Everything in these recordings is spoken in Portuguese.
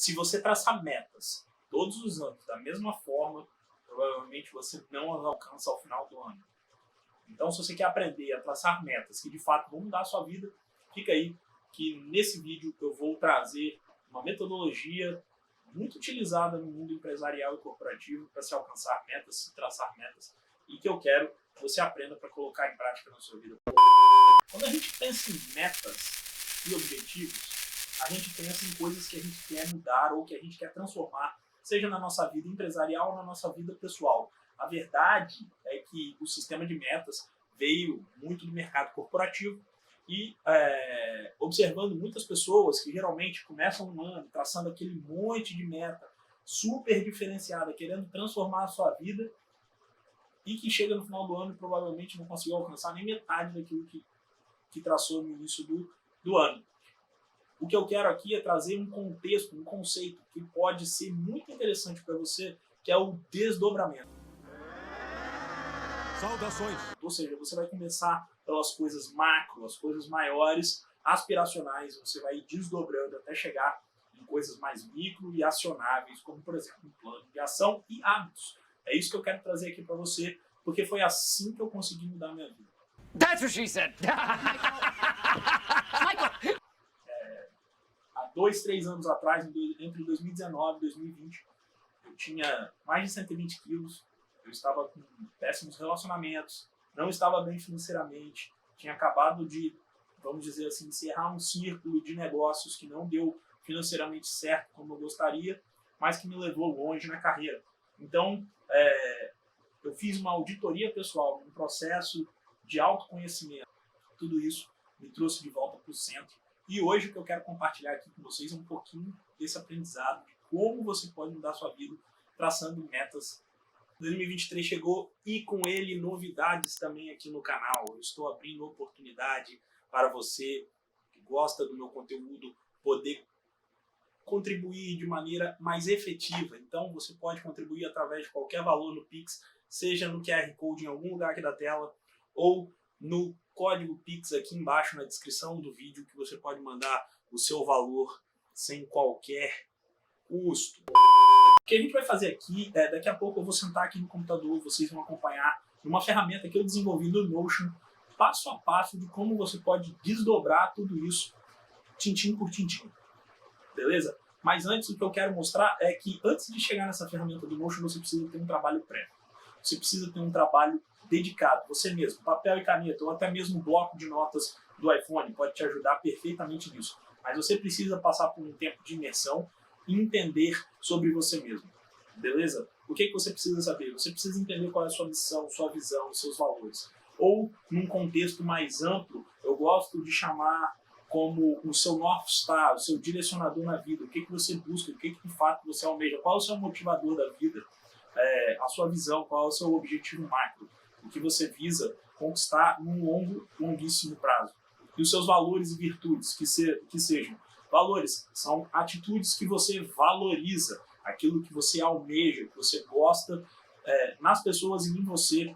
Se você traçar metas todos os anos da mesma forma, provavelmente você não as alcança ao final do ano. Então, se você quer aprender a traçar metas que de fato vão mudar a sua vida, fica aí que nesse vídeo eu vou trazer uma metodologia muito utilizada no mundo empresarial e corporativo para se alcançar metas, se traçar metas, e que eu quero que você aprenda para colocar em prática na sua vida. Quando a gente pensa em metas e objetivos, a gente pensa em coisas que a gente quer mudar ou que a gente quer transformar, seja na nossa vida empresarial ou na nossa vida pessoal. A verdade é que o sistema de metas veio muito do mercado corporativo e observando muitas pessoas que geralmente começam um ano traçando aquele monte de meta super diferenciada, querendo transformar a sua vida e que chega no final do ano e provavelmente não conseguiu alcançar nem metade daquilo que traçou no início do ano. O que eu quero aqui é trazer um contexto, um conceito que pode ser muito interessante para você, que é o desdobramento. Saudações! Ou seja, você vai começar pelas coisas macro, as coisas maiores, aspiracionais, você vai ir desdobrando até chegar em coisas mais micro e acionáveis, como, por exemplo, um plano de ação e hábitos. É isso que eu quero trazer aqui para você, porque foi assim que eu consegui mudar a minha vida. That's what she said! Michael! Há 2, 3 anos atrás, entre 2019 e 2020, eu tinha mais de 120 quilos, eu estava com péssimos relacionamentos, não estava bem financeiramente, tinha acabado de, vamos dizer assim, encerrar um círculo de negócios que não deu financeiramente certo como eu gostaria, mas que me levou longe na carreira. Então, eu fiz uma auditoria pessoal, um processo de autoconhecimento. Tudo isso me trouxe de volta para o centro. E hoje o que eu quero compartilhar aqui com vocês é um pouquinho desse aprendizado, de como você pode mudar a sua vida traçando metas. 2023 chegou e com ele novidades também aqui no canal. Eu estou abrindo oportunidade para você que gosta do meu conteúdo poder contribuir de maneira mais efetiva. Então você pode contribuir através de qualquer valor no Pix, seja no QR Code em algum lugar aqui da tela ou no código Pix aqui embaixo na descrição do vídeo, que você pode mandar o seu valor sem qualquer custo. O que a gente vai fazer aqui daqui a pouco eu vou sentar aqui no computador, vocês vão acompanhar uma ferramenta que eu desenvolvi no Notion, passo a passo de como você pode desdobrar tudo isso, tintim por tintim. Beleza? Mas antes, o que eu quero mostrar é que antes de chegar nessa ferramenta do Notion, você precisa ter um trabalho prévio. Você precisa ter um trabalho dedicado, você mesmo, papel e caneta, ou até mesmo bloco de notas do iPhone, pode te ajudar perfeitamente nisso. Mas você precisa passar por um tempo de imersão e entender sobre você mesmo. Beleza? O que você precisa saber? Você precisa entender qual é a sua missão, sua visão, seus valores. Ou, num contexto mais amplo, eu gosto de chamar como o seu North Star, o seu direcionador na vida, o que você busca, o que de fato você almeja, qual é o seu motivador da vida, a sua visão, qual é o seu objetivo macro, o que você visa conquistar num longuíssimo prazo. E os seus valores e virtudes, que sejam. Valores são atitudes que você valoriza, aquilo que você almeja, que você gosta nas pessoas e em você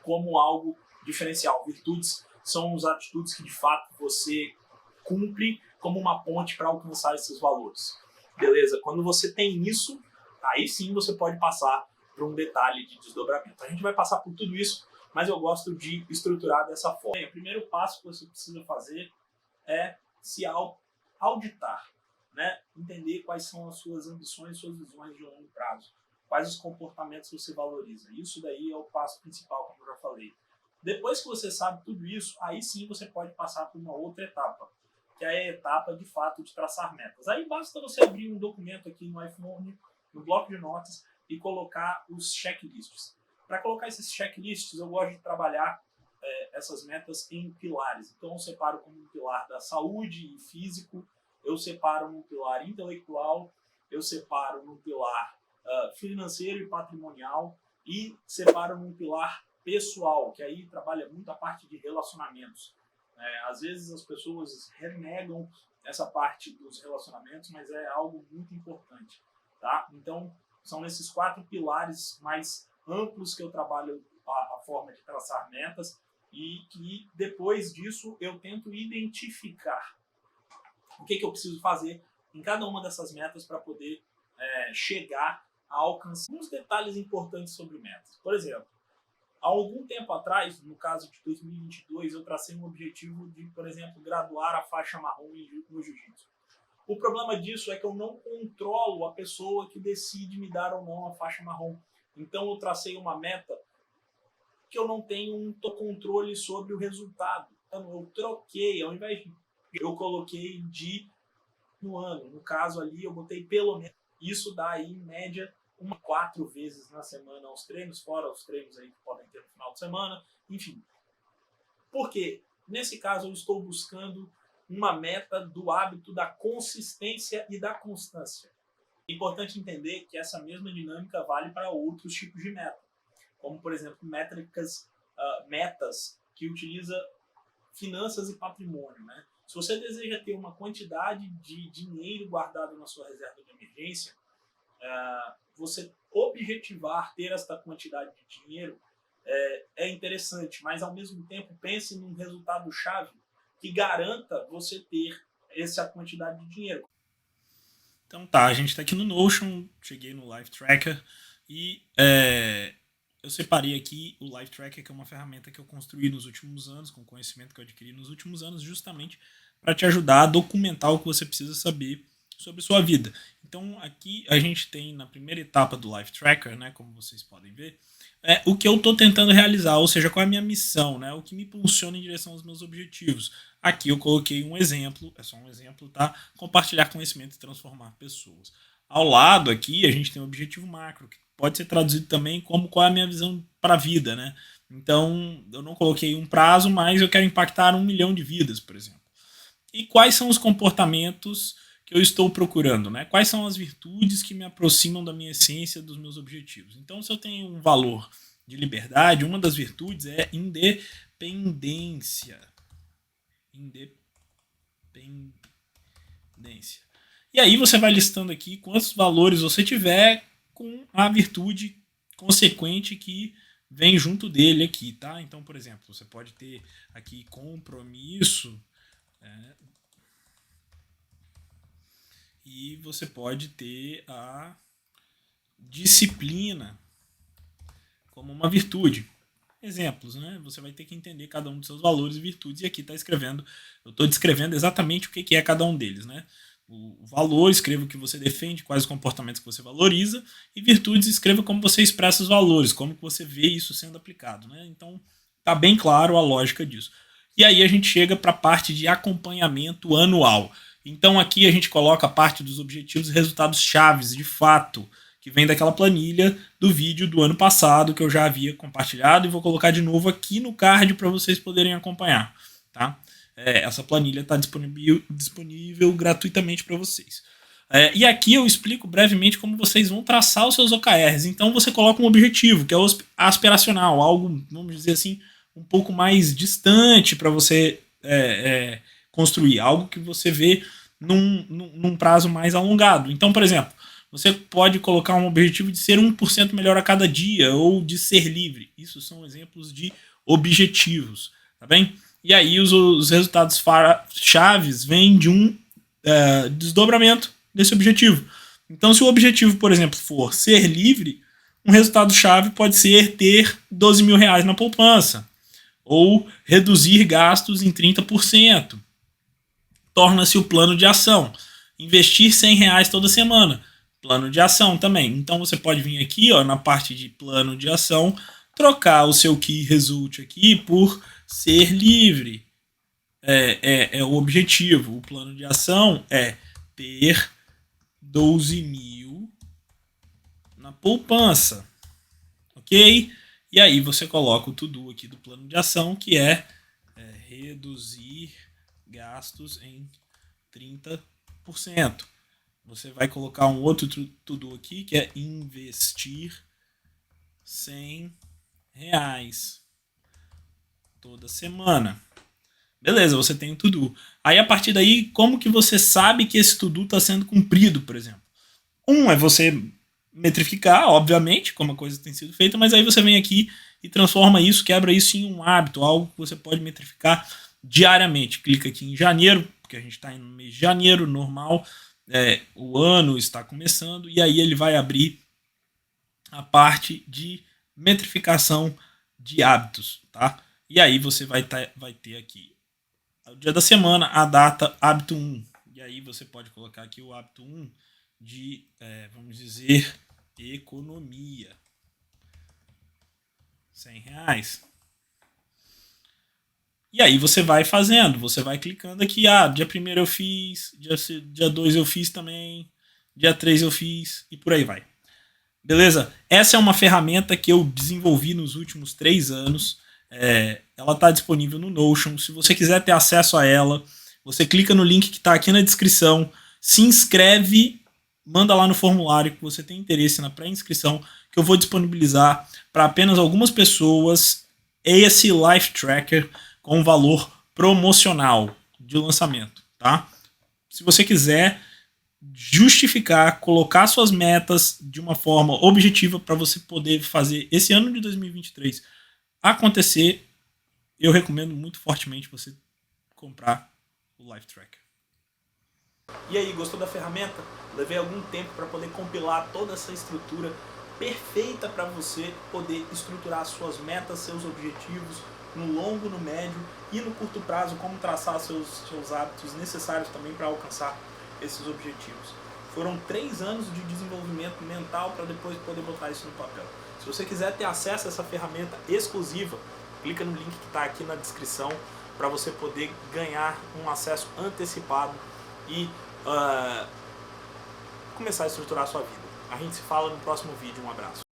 como algo diferencial. Virtudes são as atitudes que de fato você cumpre como uma ponte para alcançar esses valores. Beleza? Quando você tem isso, aí sim você pode passar para um detalhe de desdobramento. A gente vai passar por tudo isso, mas eu gosto de estruturar dessa forma. Bem, o primeiro passo que você precisa fazer é se auditar, né? Entender quais são as suas ambições, suas visões de longo prazo, quais os comportamentos você valoriza. Isso daí é o passo principal, como eu já falei. Depois que você sabe tudo isso, aí sim você pode passar por uma outra etapa, que é a etapa de fato de traçar metas. Aí basta você abrir um documento aqui no iPhone, no bloco de notas, e colocar os checklists. Para colocar esses checklists, eu gosto de trabalhar essas metas em pilares. Então eu separo como um pilar da saúde e físico, eu separo um pilar intelectual, eu separo um pilar financeiro e patrimonial e separo um pilar pessoal, que aí trabalha muito a parte de relacionamentos. Às vezes as pessoas renegam essa parte dos relacionamentos, mas é algo muito importante. Tá? Então, são esses 4 pilares mais amplos que eu trabalho a forma de traçar metas e que depois disso eu tento identificar o que eu preciso fazer em cada uma dessas metas para poder chegar a alcançar uns detalhes importantes sobre metas. Por exemplo, há algum tempo atrás, no caso de 2022, eu tracei um objetivo de, por exemplo, graduar a faixa marrom no jiu-jitsu. O problema disso é que eu não controlo a pessoa que decide me dar ou não a faixa marrom. Então eu tracei uma meta que eu não tenho um controle sobre o resultado. Então eu troquei, ao invés de eu coloquei de no ano. No caso ali eu botei pelo menos. Isso dá aí em média 4 vezes na semana aos treinos, fora os treinos aí que podem ter no final de semana, enfim. Porque nesse caso eu estou buscando uma meta do hábito da consistência e da constância. É importante entender que essa mesma dinâmica vale para outros tipos de meta, como por exemplo metas que utiliza finanças e patrimônio, né? Se você deseja ter uma quantidade de dinheiro guardado na sua reserva de emergência, você objetivar ter esta quantidade de dinheiro é interessante, mas ao mesmo tempo pense num resultado-chave que garanta você ter essa quantidade de dinheiro. Então tá, a gente está aqui no Notion, cheguei no Life Tracker e eu separei aqui o Life Tracker, que é uma ferramenta que eu construí nos últimos anos, com conhecimento que eu adquiri nos últimos anos, justamente para te ajudar a documentar o que você precisa saber sobre sua vida. Então aqui a gente tem na primeira etapa do Life Tracker, né, como vocês podem ver, o que eu estou tentando realizar, ou seja, qual é a minha missão, né, o que me impulsiona em direção aos meus objetivos. Aqui eu coloquei um exemplo, é só um exemplo, tá? Compartilhar conhecimento e transformar pessoas. Ao lado aqui a gente tem o objetivo macro, que pode ser traduzido também como qual é a minha visão para a vida, né? Então eu não coloquei um prazo, mas eu quero impactar 1 milhão de vidas, por exemplo. E quais são os comportamentos que eu estou procurando, né? Quais são as virtudes que me aproximam da minha essência, dos meus objetivos? Então, se eu tenho um valor de liberdade, uma das virtudes é independência. Independência. E aí você vai listando aqui quantos valores você tiver com a virtude consequente que vem junto dele aqui, tá? Então, por exemplo, você pode ter aqui compromisso, e você pode ter a disciplina como uma virtude. Exemplos, né? Você vai ter que entender cada um dos seus valores e virtudes, e aqui está escrevendo, eu estou descrevendo exatamente o que é cada um deles, né? O valor, escreva o que você defende, quais os comportamentos que você valoriza, e virtudes, escreva como você expressa os valores, como que você vê isso sendo aplicado, né? Então, está bem claro a lógica disso. E aí a gente chega para a parte de acompanhamento anual. Então aqui a gente coloca a parte dos objetivos e resultados chaves, de fato, que vem daquela planilha do vídeo do ano passado que eu já havia compartilhado e vou colocar de novo aqui no card para vocês poderem acompanhar, tá? Essa planilha está disponível gratuitamente para vocês. E aqui eu explico brevemente como vocês vão traçar os seus OKRs. Então você coloca um objetivo, que é o aspiracional, algo, vamos dizer assim, um pouco mais distante para você construir, algo que você vê num prazo mais alongado. Então, por exemplo, você pode colocar um objetivo de ser 1% melhor a cada dia ou de ser livre. Isso são exemplos de objetivos, tá bem? E aí os resultados chaves vêm de um desdobramento desse objetivo. Então, se o objetivo, por exemplo, for ser livre, um resultado chave pode ser ter 12 mil reais na poupança ou reduzir gastos em 30%. Torna-se o plano de ação. Investir 100 reais toda semana. Plano de ação também. Então você pode vir aqui, ó, na parte de plano de ação, trocar o seu key result aqui por ser livre. É o objetivo. O plano de ação é ter 12 mil na poupança. Ok? E aí você coloca o to-do aqui do plano de ação, que é reduzir gastos em 30%. Você vai colocar um outro to-do aqui, que é investir 100 reais toda semana. Beleza, você tem o to-do. Aí, a partir daí, como que você sabe que esse to-do está sendo cumprido, por exemplo? É você metrificar, obviamente, como a coisa tem sido feita, mas aí você vem aqui e transforma isso, quebra isso em um hábito, algo que você pode metrificar diariamente. Clica aqui em janeiro, porque a gente está no mês de janeiro, normal. o ano está começando, e aí ele vai abrir a parte de metrificação de hábitos, tá? E aí você vai ter aqui o dia da semana, a data, hábito 1. E aí você pode colocar aqui o hábito 1 de, vamos dizer, economia. R$100. E aí você vai fazendo, você vai clicando aqui, dia 1º eu fiz, dia 2 eu fiz também, dia 3 eu fiz, e por aí vai. Beleza? Essa é uma ferramenta que eu desenvolvi nos últimos 3 anos. Ela está disponível no Notion. Se você quiser ter acesso a ela, você clica no link que está aqui na descrição, se inscreve, manda lá no formulário que você tem interesse na pré-inscrição, que eu vou disponibilizar para apenas algumas pessoas esse Life Tracker com valor promocional de lançamento, tá? Se você quiser justificar, colocar suas metas de uma forma objetiva para você poder fazer esse ano de 2023 acontecer, eu recomendo muito fortemente você comprar o Life Tracker. E aí, gostou da ferramenta? Levei algum tempo para poder compilar toda essa estrutura perfeita para você poder estruturar suas metas, seus objetivos no longo, no médio e no curto prazo, como traçar seus hábitos necessários também para alcançar esses objetivos. Foram 3 anos de desenvolvimento mental para depois poder botar isso no papel. Se você quiser ter acesso a essa ferramenta exclusiva, clica no link que está aqui na descrição para você poder ganhar um acesso antecipado e começar a estruturar a sua vida. A gente se fala no próximo vídeo. Um abraço.